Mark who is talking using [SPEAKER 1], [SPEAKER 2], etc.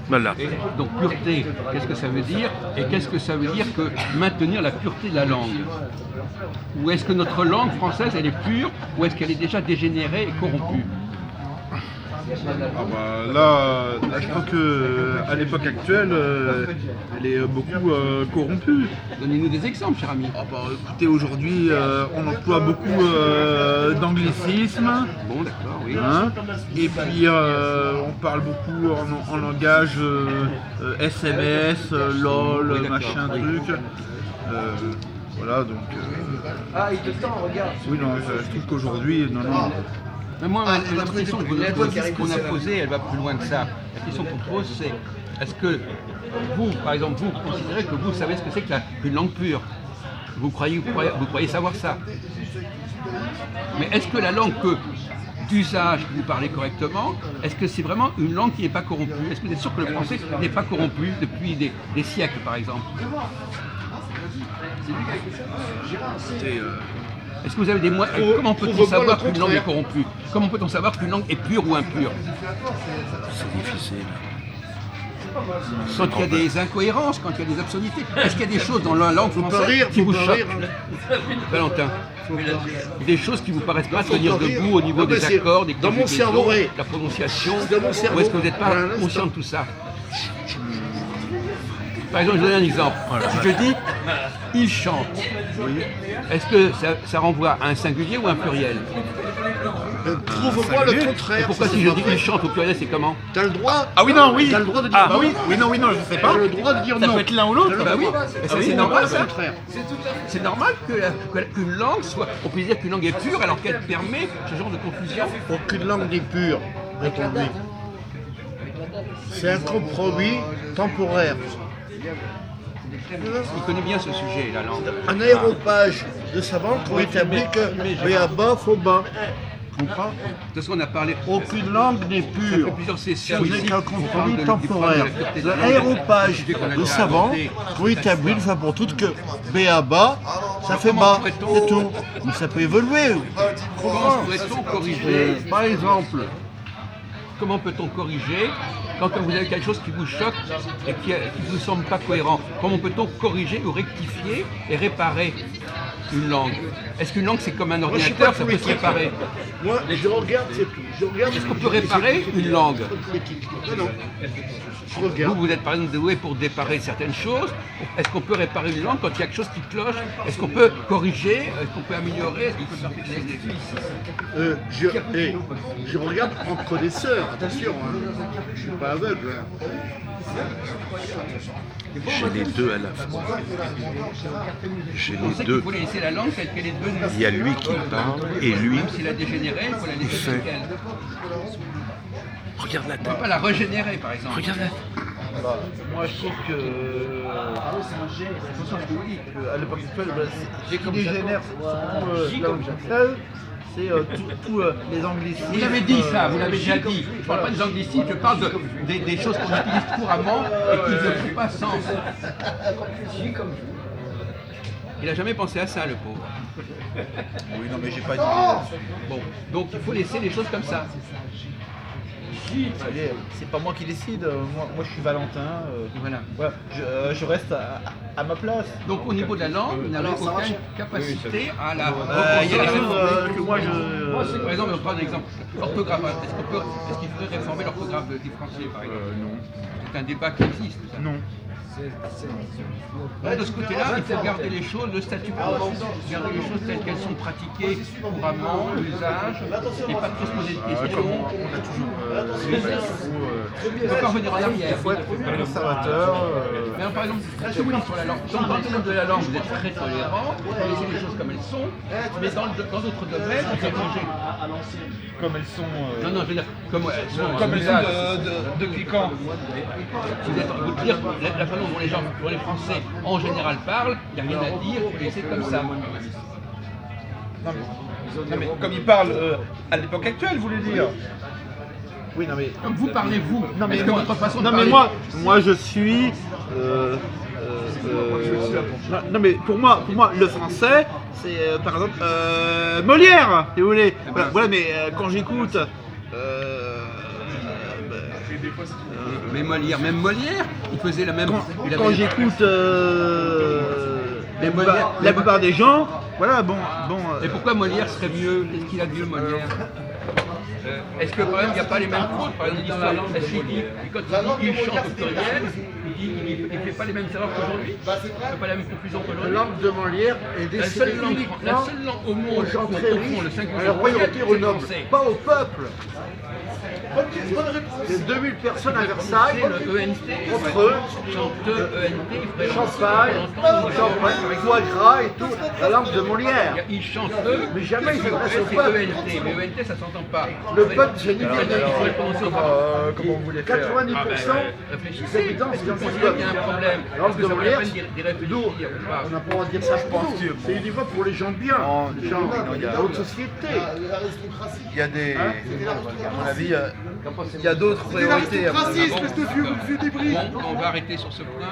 [SPEAKER 1] Voilà.
[SPEAKER 2] Et donc pureté, qu'est-ce que ça veut dire? Et qu'est-ce que ça veut dire que maintenir la pureté de la langue? Ou est-ce que notre langue française, elle est pure, ou est-ce qu'elle est déjà dégénérée et corrompue?
[SPEAKER 1] Ah bah, là, je crois que à l'époque actuelle, elle est beaucoup corrompue.
[SPEAKER 2] Donnez-nous des exemples, cher ami.
[SPEAKER 1] Ah bah, écoutez, aujourd'hui, on emploie beaucoup d'anglicismes.
[SPEAKER 2] Bon, d'accord, oui.
[SPEAKER 1] Hein, et puis on parle beaucoup en langage SMS, LOL,
[SPEAKER 2] Oui,
[SPEAKER 1] machin,
[SPEAKER 2] oui.
[SPEAKER 1] truc. Voilà, donc.
[SPEAKER 3] Ah, il te tend, regarde.
[SPEAKER 1] Oui, non, je trouve qu'aujourd'hui, non, non.
[SPEAKER 2] Mais moi, la question qu'on a posée, elle va plus loin que ça. La question qu'on pose, c'est est-ce que vous, par exemple, vous considérez que vous savez ce que c'est qu'une langue pure? Vous croyez savoir ça? Mais est-ce que la langue d'usage que vous parlez correctement, est-ce que c'est vraiment une langue qui n'est pas corrompue? Est-ce que vous êtes sûr que le français n'est pas corrompu depuis des siècles, par exemple?
[SPEAKER 1] Écoutez,
[SPEAKER 2] Est-ce que vous avez des moyens? Comment peut-on savoir qu'une langue est corrompue? Comment peut-on savoir qu'une langue est pure ou impure?
[SPEAKER 1] c'est difficile.
[SPEAKER 2] Quand il y a des incohérences, quand il y a des absurdités, est-ce qu'il y a des choses dans la langue française qui vous choquent? Valentin, des choses qui vous paraissent pas tenir debout au niveau des accords, des conjugaisons, de la prononciation, ou est-ce que vous n'êtes pas conscient de tout ça? Par exemple, je vous donne un exemple. Si je dis « il chante », est-ce que ça renvoie à un singulier ou à un pluriel?
[SPEAKER 3] Prouve-moi le contraire.
[SPEAKER 2] Et pourquoi si je dis « il chante » au pluriel, c'est comment?
[SPEAKER 3] T'as le droit.
[SPEAKER 1] Ah oui, non, oui.
[SPEAKER 3] T'as le droit de dire
[SPEAKER 1] Ah
[SPEAKER 3] non.
[SPEAKER 1] oui, oui, non, je sais pas.
[SPEAKER 3] T'as le droit de dire
[SPEAKER 1] Ça
[SPEAKER 3] non.
[SPEAKER 1] peut être l'un ou l'autre.
[SPEAKER 2] Bah oui, et ça, c'est normal, ça.
[SPEAKER 3] contraire.
[SPEAKER 2] C'est normal qu'une langue soit... On peut dire qu'une langue est pure alors qu'elle permet ce genre de confusion.
[SPEAKER 3] Aucune langue n'est pure, répondez. C'est un compromis temporaire.
[SPEAKER 2] Il connaît bien ce sujet, la langue.
[SPEAKER 3] Un aéropage de savants qui ont établi que béaba, faut bas. Comprends?
[SPEAKER 2] De ce qu'on a parlé.
[SPEAKER 3] Aucune langue n'est
[SPEAKER 2] Ça
[SPEAKER 3] pure.
[SPEAKER 2] fait plusieurs sessions
[SPEAKER 3] Ce
[SPEAKER 2] ici.
[SPEAKER 3] n'est qu'un
[SPEAKER 2] on parle
[SPEAKER 3] compromis
[SPEAKER 2] du
[SPEAKER 3] temporaire.
[SPEAKER 2] problème de la pureté de la langue.
[SPEAKER 3] L'aéropage
[SPEAKER 2] Sujet qu'on a
[SPEAKER 3] de
[SPEAKER 2] déjà
[SPEAKER 3] savants
[SPEAKER 2] abordé.
[SPEAKER 3] qui ont établi une fois pour toutes que béaba, ça fait
[SPEAKER 2] comment
[SPEAKER 3] bas,
[SPEAKER 2] pourrait-on-
[SPEAKER 3] c'est tout. Mais ça peut évoluer.
[SPEAKER 2] Comment pourrait-on corriger?
[SPEAKER 3] Par exemple,
[SPEAKER 2] Comment peut-on corriger quand vous avez quelque chose qui vous choque et qui ne vous semble pas cohérent? Comment peut-on corriger ou rectifier et réparer une langue? Est-ce qu'une langue c'est comme un
[SPEAKER 3] moi je suis
[SPEAKER 2] ordinateur,
[SPEAKER 3] pas
[SPEAKER 2] ça peut se
[SPEAKER 3] politique.
[SPEAKER 2] réparer?
[SPEAKER 3] Moi je regarde, c'est tout. Je regarde.
[SPEAKER 2] Est-ce qu'on peut réparer une langue?
[SPEAKER 3] Non, non. Je regarde.
[SPEAKER 2] Vous êtes par exemple doué pour réparer certaines choses. Est-ce qu'on peut réparer une langue quand il y a quelque chose qui cloche? Est-ce qu'on peut corriger? Est-ce qu'on peut améliorer? Est-ce qu'on peut faire quelque chose?
[SPEAKER 3] Je regarde entre des sœurs, attention, hein. Je suis pas aveugle. Hein.
[SPEAKER 1] J'ai les deux à la fois. J'ai
[SPEAKER 2] On
[SPEAKER 1] les
[SPEAKER 2] sait
[SPEAKER 1] deux.
[SPEAKER 2] qu'il faut laisser la langue telle qu'elle est devenue.
[SPEAKER 1] Il y a lui qui parle et lui.
[SPEAKER 2] Même s'il a dégénéré, il faut la laisser telle qu'elle.
[SPEAKER 1] Regarde la
[SPEAKER 2] On ne
[SPEAKER 1] tête.
[SPEAKER 2] peut pas la régénérer par exemple.
[SPEAKER 1] Regarde la tête.
[SPEAKER 3] Moi je trouve que à l'époque actuelle, ce qui dégénère la langue française, c'est tous les anglicismes.
[SPEAKER 2] Vous l'avez dit ça, vous l'avez déjà dit. Je ne parle pas des anglicismes, je parle des choses qu'on utilise couramment et qui ne font pas sens. Il n'a jamais pensé à ça, le pauvre.
[SPEAKER 1] Oui, non, mais j'ai pas dit.
[SPEAKER 2] Bon, donc il faut laisser les choses comme ça.
[SPEAKER 4] C'est pas moi qui décide, moi je suis Valentin,
[SPEAKER 2] Voilà.
[SPEAKER 4] voilà, je reste à ma place.
[SPEAKER 2] Donc au niveau de la langue, vous n'avez aucune capacité à la
[SPEAKER 3] Il y a des
[SPEAKER 2] repenser.
[SPEAKER 3] choses que moi je.
[SPEAKER 2] Par exemple, on prend un exemple. L'orthographe. Est-ce qu'il faudrait réformer l'orthographe différenciée, par exemple?
[SPEAKER 1] Non.
[SPEAKER 2] C'est un débat qui existe. Ça.
[SPEAKER 1] Non.
[SPEAKER 2] Donc, de ce côté-là, il faut garder les choses, le statu quo, garder les choses telles qu'elles sont pratiquées couramment, l'usage, et pas trop se poser de questions.
[SPEAKER 1] On a toujours.
[SPEAKER 2] Il faut pas revenir en arrière.
[SPEAKER 4] Il faut être conservateur.
[SPEAKER 2] Mais alors, par exemple, ce que vous dites sur la langue, dans le domaine de la langue, vous êtes très tolérant, vous laissez les choses comme elles sont, mais dans d'autres domaines, vous changez.
[SPEAKER 4] Comme elles sont.
[SPEAKER 2] Non, non, je veux dire, comme elles sont,
[SPEAKER 4] Comme elles
[SPEAKER 2] l'usage.
[SPEAKER 4] sont de cliquant.
[SPEAKER 2] Vous dire la façon dont les gens, dont les Français en général parlent, il n'y a rien à dire, il faut les laisser comme ça.
[SPEAKER 4] Non mais comme il parle à l'époque actuelle, vous voulez dire.
[SPEAKER 3] Oui, non mais.
[SPEAKER 2] Comme vous parlez, vous,
[SPEAKER 3] Non mais
[SPEAKER 2] est-ce que
[SPEAKER 3] moi,
[SPEAKER 2] votre façon de
[SPEAKER 3] non, mais
[SPEAKER 2] parler...
[SPEAKER 3] moi je suis. Non mais pour moi le français c'est par exemple Molière si vous voulez. Voilà, mais quand j'écoute
[SPEAKER 2] Mais Molière, même Molière, il faisait la même. il
[SPEAKER 3] Quand
[SPEAKER 2] avait-
[SPEAKER 3] j'écoute
[SPEAKER 2] Mais Molière-
[SPEAKER 3] la plupart des gens, voilà, bon,
[SPEAKER 2] Et pourquoi Molière serait mieux? Qu'est-ce qu'il a de mieux, Molière? Est-ce que par exemple il n'y a pas les mêmes fautes? Par exemple, l'histoire, est-ce qu'il dit, quand il chante au pluriel, il ne fait pas les mêmes erreurs qu'aujourd'hui? Il ne fait pas la même confusion
[SPEAKER 5] La
[SPEAKER 2] qu'aujourd'hui?
[SPEAKER 5] langue de Molière est
[SPEAKER 2] La seule
[SPEAKER 5] destinée
[SPEAKER 2] langue
[SPEAKER 5] uniquement
[SPEAKER 2] au monde
[SPEAKER 5] aux gens
[SPEAKER 2] où
[SPEAKER 5] très
[SPEAKER 2] on confond le
[SPEAKER 5] riches,
[SPEAKER 2] singulier
[SPEAKER 5] à la
[SPEAKER 2] au pluriel,
[SPEAKER 5] royauté,
[SPEAKER 2] c'est
[SPEAKER 5] aux
[SPEAKER 2] le
[SPEAKER 5] nobles,
[SPEAKER 2] français.
[SPEAKER 5] pas au peuple. Les 2000 personnes à Versailles,
[SPEAKER 2] C'est le ENT,
[SPEAKER 5] entre eux,
[SPEAKER 2] chanteux ENT, il ferait
[SPEAKER 5] champagne, champagne, foie gras et tout, la langue de Molière.
[SPEAKER 2] Il chante eux,
[SPEAKER 5] Mais jamais il s'adresse au
[SPEAKER 2] c'est
[SPEAKER 5] peuple.
[SPEAKER 2] ENT, mais ENT ça s'entend pas.
[SPEAKER 5] Le peuple, c'est ni
[SPEAKER 2] Alors,
[SPEAKER 5] bien ni
[SPEAKER 2] il faut le
[SPEAKER 5] mal.
[SPEAKER 2] prononcer autrement.
[SPEAKER 4] Comment vous voulez faire?
[SPEAKER 5] 90% des
[SPEAKER 2] Réfléchissez,
[SPEAKER 5] habitants,
[SPEAKER 2] est-ce
[SPEAKER 5] c'est
[SPEAKER 2] que
[SPEAKER 5] dans
[SPEAKER 2] vous
[SPEAKER 5] le
[SPEAKER 2] considérez
[SPEAKER 5] peuple.
[SPEAKER 2] qu'il y a un problème?
[SPEAKER 5] La langue
[SPEAKER 2] Est-ce que
[SPEAKER 5] de
[SPEAKER 2] ça vaut la
[SPEAKER 5] Molière,
[SPEAKER 2] peine d'y réfléchir
[SPEAKER 5] nous,
[SPEAKER 2] ou pas?
[SPEAKER 5] on n'a pas le droit de dire ça, je pense. C'est uniquement pour les gens bien, les gens de la haute société.
[SPEAKER 4] Il y a des. À mon avis, il y a d'autres priorités. à mon avis.
[SPEAKER 2] Bon, on va arrêter sur ce point.